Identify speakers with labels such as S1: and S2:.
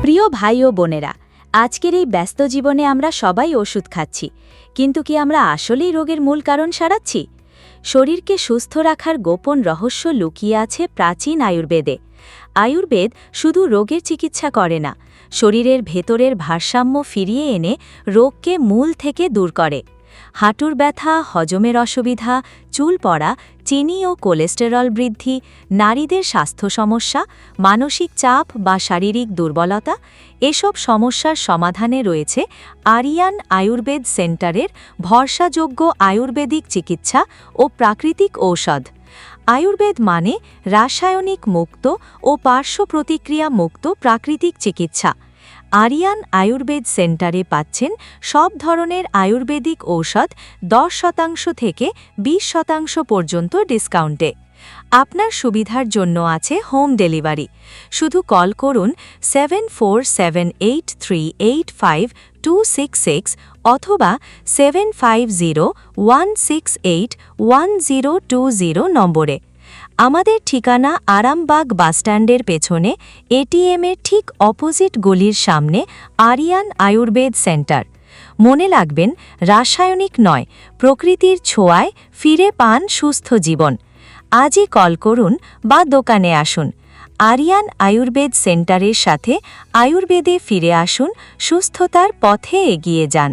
S1: প্রিয় ভাই ও বোনেরা, আজকের এই ব্যস্ত জীবনে আমরা সবাই ওষুধ খাচ্ছি, কিন্তু কি আমরা আসলেই রোগের মূল কারণ সারাচ্ছি? শরীরকে সুস্থ রাখার গোপন রহস্য লুকিয়ে আছে প্রাচীন আয়ুর্বেদে। আয়ুর্বেদ শুধু রোগের চিকিৎসা করে না, শরীরের ভেতরের ভারসাম্য ফিরিয়ে এনে রোগকে মূল থেকে দূর করে। হাঁটুর ব্যথা, হজমের অসুবিধা, চুল পড়া, চিনি ও কোলেস্টেরল বৃদ্ধি, নারীদের স্বাস্থ্য সমস্যা, মানসিক চাপ বা শারীরিক দুর্বলতা, এসব সমস্যার সমাধানে রয়েছে আরিয়ান আয়ুর্বেদ সেন্টারের ভরসাযোগ্য আয়ুর্বেদিক চিকিৎসা ও প্রাকৃতিক ঔষধ। আয়ুর্বেদ মানে রাসায়নিক মুক্ত ও পার্শ্ব প্রতিক্রিয়া মুক্ত প্রাকৃতিক চিকিৎসা। আরিয়ান আয়ুর্বেদ সেন্টারে পাচ্ছেন সব ধরনের আয়ুর্বেদিক ঔষধ 10% থেকে 20% পর্যন্ত ডিসকাউন্টে। আপনার সুবিধার জন্য আছে হোম ডেলিভারি। শুধু কল করুন 7478385266 অথবা 7501681020 নম্বরে। আমাদের ঠিকানা আরামবাগ বাসস্ট্যান্ডের পেছনে এটিএমের ঠিক অপোজিট গলির সামনে আরিয়ান আয়ুর্বেদ সেন্টার। মনে রাখবেন, রাসায়নিক নয়, প্রকৃতির ছোঁয়ায় ফিরে পান সুস্থ জীবন। আজই কল করুন বা দোকানে আসুন। আরিয়ান আয়ুর্বেদ সেন্টারের সাথে আয়ুর্বেদে ফিরে আসুন, সুস্থতার পথে এগিয়ে যান।